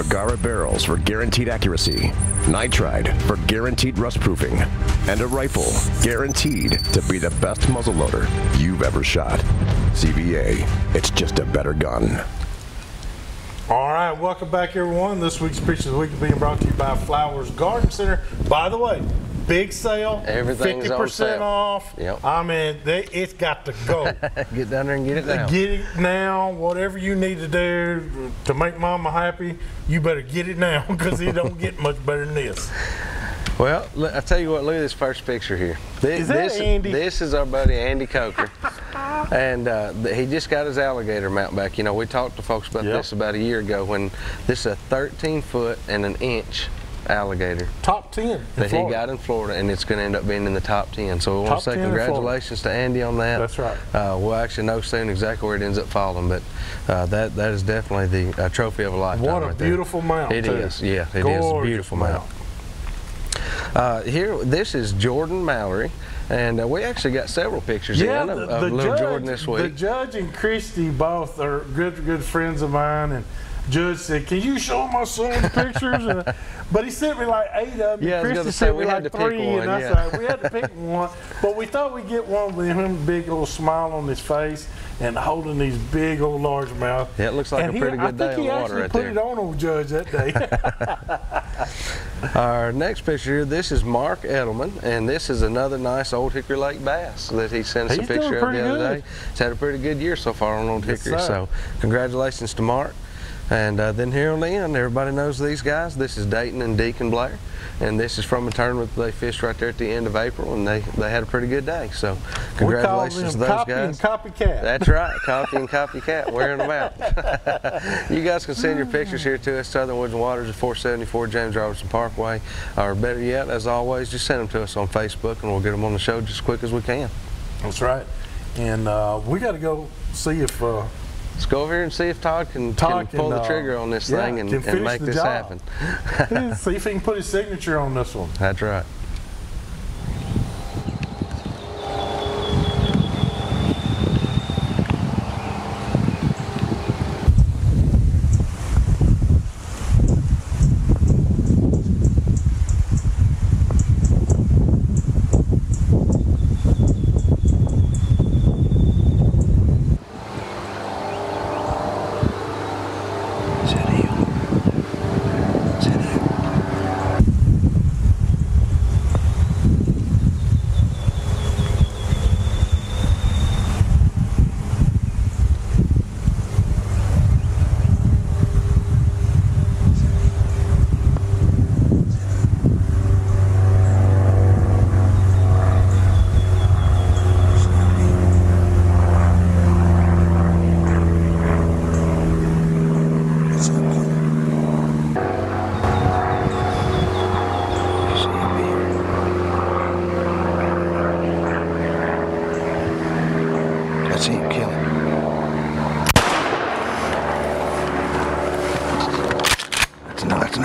Bergara barrels for guaranteed accuracy, nitride for guaranteed rust proofing, and a rifle guaranteed to be the best muzzleloader you've ever shot. CVA, it's just a better gun. All right, welcome back everyone. This week's Picture of the Week is being brought to you by Flowers Garden Center. By the way, big sale, everything's 50% off. Yep. I mean, it's got to go. Get down there and get it now. Get it now. Whatever you need to do to make Mama happy, you better get it now because it don't get much better than this. Well, I tell you what, look at this first picture here. Is that Andy? This is our buddy Andy Coker. And he just got his alligator mount back. You know, we talked to folks about this about a year ago when this is a 13-foot and an inch alligator. Top 10 that he got in Florida, and it's going to end up being in the top 10. So we want to say congratulations to Andy on that. That's right. We'll actually know soon exactly where it ends up falling, but that is definitely the trophy of a lifetime. What a beautiful mount. It is, yeah, it is a beautiful mount. Here, this is Jordan Mallory, and we actually got several pictures in of little Jordan this week. The judge and Christy both are good friends of mine, and Judge said, "Can you show my son pictures?" But he sent me like 8 of them. Yeah, Christy sent me like 3, and I said we had to pick one. But we thought we'd get one with him, big old smile on his face, and holding these big old largemouth. Yeah, it looks like a pretty good day on the water right there. I think he actually put it on old Judge that day. Our next picture here, this is Mark Edelman, and this is another nice Old Hickory Lake bass that he sent us a picture of the other day. He's had a pretty good year so far on Old Hickory, so congratulations to Mark. And then here on the end, everybody knows these guys. This is Dayton and Deacon Blair, and this is from a tournament they fished right there at the end of April, and they had a pretty good day. So congratulations to those copy guys. And copycat. That's right, copy and copycat, wearing them out. You guys can send your pictures here to us, Southern Woods and Waters at 474 James Robertson Parkway, or better yet, as always, just send them to us on Facebook, and we'll get them on the show just as quick as we can. That's right. And we got to go see if let's go over here and see if Todd can pull the trigger on this thing and make this happen. See if he can put his signature on this one. That's right.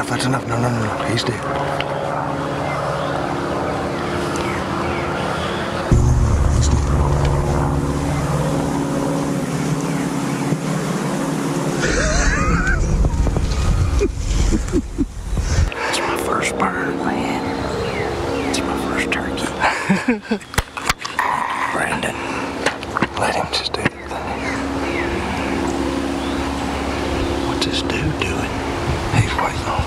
That's enough. No. He's dead. It's my first bird, man. It's my first turkey. Brandon, let him just do the thing. What's this dude doing? He's waiting on.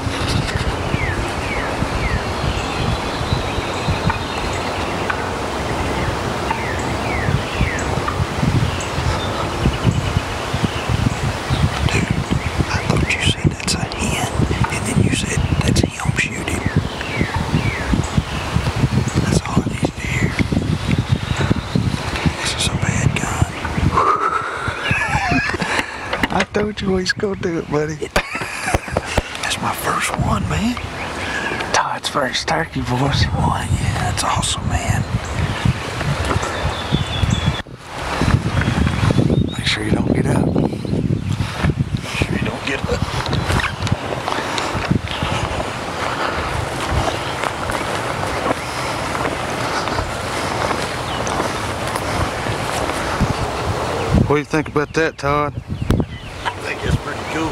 Dude, I thought you said that's a hen, and then you said that's him shooting. That's all I need to hear. This is a bad gun. I told you he's gonna do it, buddy. That's my first one, man. Todd's first turkey, boys. Oh, yeah, that's awesome, man. Make sure you don't get up. Make sure you don't get up. What do you think about that, Todd? I think it's pretty cool.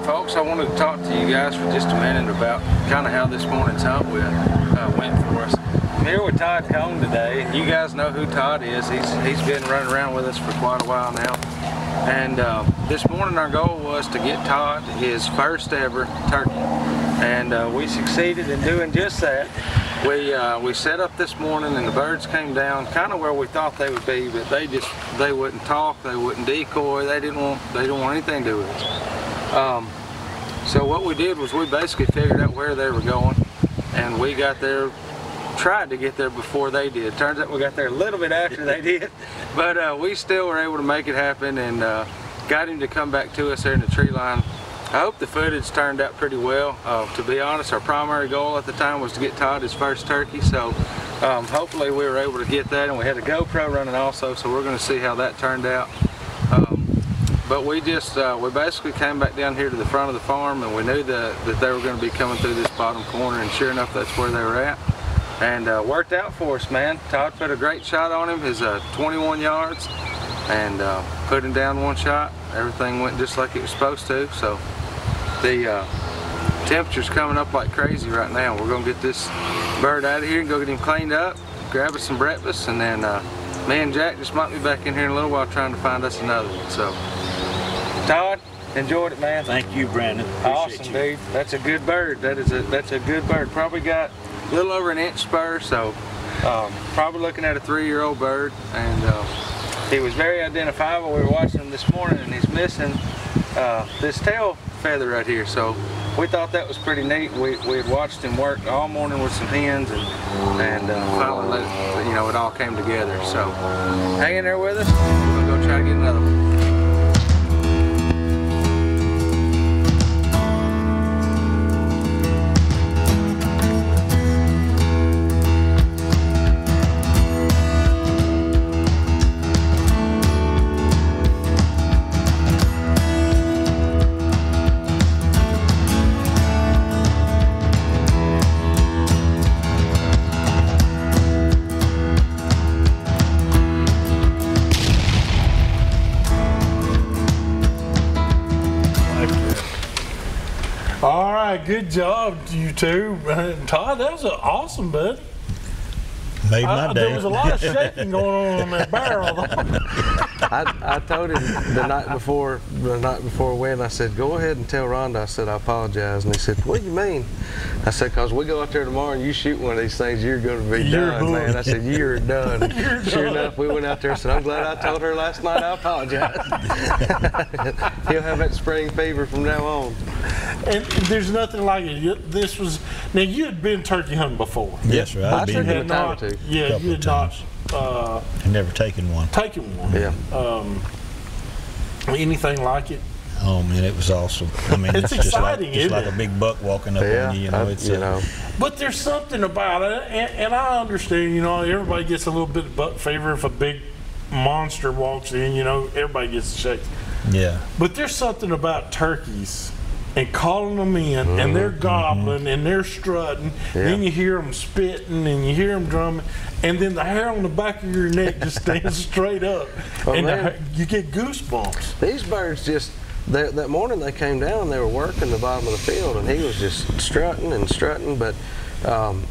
right, folks, I wanted to talk to you guys for just a minute about kind of how this morning's hunt went for us. I'm here with Todd Cone today, and you guys know who Todd is. He's been running around with us for quite a while now. And this morning our goal was to get Todd his first ever turkey, and we succeeded in doing just that. We set up this morning and the birds came down kind of where we thought they would be, but they wouldn't talk, they wouldn't decoy, they didn't want anything to do with us. So what we did was we basically figured out where they were going, and we got there, tried to get there before they did. Turns out we got there a little bit after they did, but we still were able to make it happen and got him to come back to us there in the tree line. I hope the footage turned out pretty well. To be honest, our primary goal at the time was to get Todd his first turkey, so hopefully we were able to get that, and we had a GoPro running also, so we're going to see how that turned out. But we basically came back down here to the front of the farm, and we knew that they were going to be coming through this bottom corner, and sure enough, that's where they were at. And worked out for us, man. Todd put a great shot on him, his 21 yards, and put him down one shot. Everything went just like it was supposed to. So the temperature's coming up like crazy right now. We're gonna get this bird out of here and go get him cleaned up, grab us some breakfast, and then me and Jack just might be back in here in a little while trying to find us another one. So Todd, enjoyed it, man. Thank you, Brandon. Awesome, dude. That's a good bird. That's a good bird. Probably got a little over an inch spur, so probably looking at a 3-year-old bird, and he was very identifiable. We were watching him this morning, and he's missing this tail feather right here, so we thought that was pretty neat. We had watched him work all morning with some hens, and finally, it all came together. So hang in there with us. We'll go try to get another one. All right, good job, you two. Todd, that was awesome, bud. Made my day. There was a lot of shaking going on that barrel. I told him the night before we went, I said, go ahead and tell Rhonda, I said, I apologize. And he said, what do you mean? I said, because we go out there tomorrow and you shoot one of these things, you're going to be done, man. I said, you're done. Sure enough, we went out there and said, I'm glad I told her last night I apologize. He'll have that spring fever from now on. And there's nothing like it. This was, now you had been turkey hunting before. Yes, sir. I took it a time or two. Yeah, you had not. I've never taken one. Yeah. Anything like it? Oh man, it was awesome. I mean, it's exciting, just like a big buck walking up on you. But there's something about it, and I understand. Everybody gets a little bit of buck fever if a big monster walks in. Everybody gets a shake. Yeah. But there's something about turkeys and calling them in, and they're gobbling, and they're strutting, then you hear them spitting, and you hear them drumming, and then the hair on the back of your neck just stands straight up, and you get goosebumps. These birds just, that morning they came down, they were working the bottom of the field, and he was just strutting and strutting, but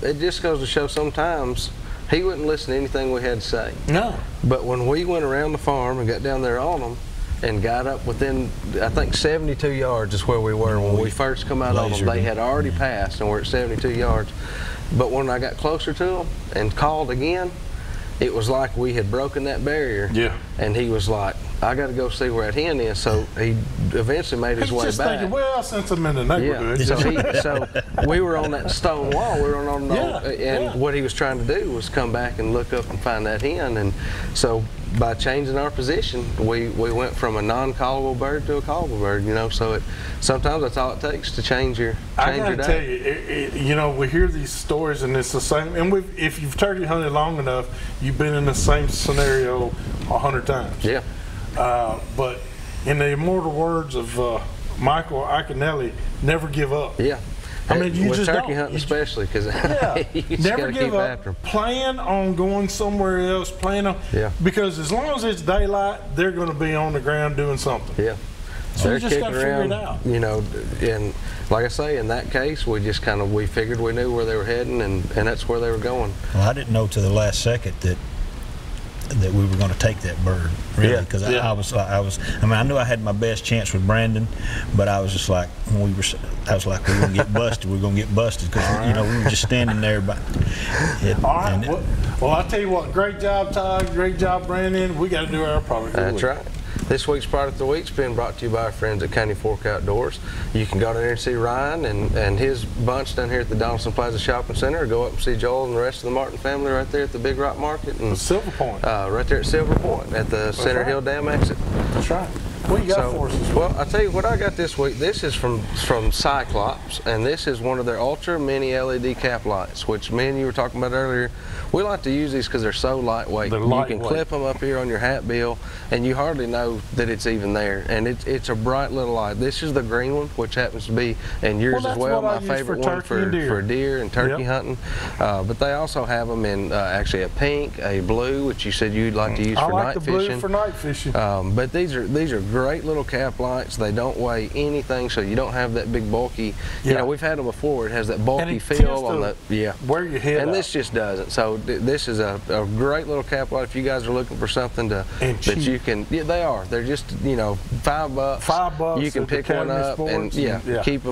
it just goes to show sometimes he wouldn't listen to anything we had to say. No. But when we went around the farm and got down there on them, and got up within, I think 72 yards is where we were when we first come out on them. They had already passed and we're at 72 yards. But when I got closer to them and called again, it was like we had broken that barrier. Yeah. And he was like, I got to go see where that hen is. So he eventually made his way just back. Thinking, well, since I'm in the neighborhood. Yeah. So we were on that stone wall. We were on what he was trying to do was come back and look up and find that hen. And so by changing our position, we went from a non-callable bird to a callable bird. So sometimes that's all it takes to change your day. I gotta tell you, we hear these stories and it's the same. And if you've turkey hunted long enough, you've been in the same scenario 100 times. Yeah. But in the immortal words of Michael Iaconelli, never give up. Yeah. I mean, you with just turkey don't. hunting especially, because you just never gotta give keep up. after them. Plan on going somewhere else. Plan on, because as long as it's daylight, they're going to be on the ground doing something. Yeah. So they're you just kicking got to figure around, it out. you know, and like I say, in that case, we just kind of, we figured we knew where they were heading, and that's where they were going. Well, I didn't know to the last second that we were going to take that bird, really, because I mean, I knew I had my best chance with Brandon, but I was just like, I was like, we're going to get busted. We're going to get busted because you know, we were just standing there. All right. Well, I'll tell you what. Great job, Todd. Great job, Brandon. We got to do our product. That's right. This week's Product of the Week's been brought to you by our friends at County Fork Outdoors. You can go down there and see Ryan and his bunch down here at the Donaldson Plaza Shopping Center, or go up and see Joel and the rest of the Martin family right there at the Big Rock Market. And Silver Point. Right there at Silver Point at the Center Hill Dam exit. That's right. What you got for us this week? Well, I'll tell you what I got this week. This is from Cyclops, and this is one of their Ultra Mini LED cap lights, which me and you were talking about earlier. We like to use these because they're so lightweight. You can clip them up here on your hat bill, and you hardly know that it's even there. And it's a bright little light. This is the green one, which happens to be, and yours as well, my favorite one for deer and turkey hunting. But they also have them in actually a pink, a blue, which you said you'd like to use for night fishing. Blue for night fishing. But these are great little cap lights. They don't weigh anything, so you don't have that big bulky. You know, we've had them before. It has that bulky feel on the where your head. And this just doesn't. So this is a great little cap light if you guys are looking for something that you can. Yeah, they are. They're just, you know, $5. $5. You can pick one up and keep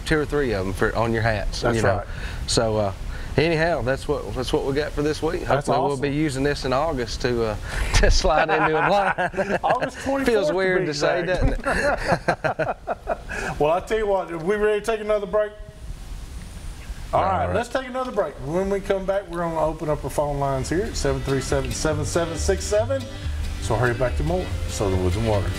2 or 3 of them on your hats. That's right. So. Anyhow, that's what we got for this week. Hopefully we'll be using this in August to slide into a blind. August 24th. Feels weird to say, doesn't it? Well, I'll tell you what, are we ready to take another break? All right, let's take another break. When we come back, we're going to open up our phone lines here at 737-7767. So hurry back to more Southern Woods and Waters.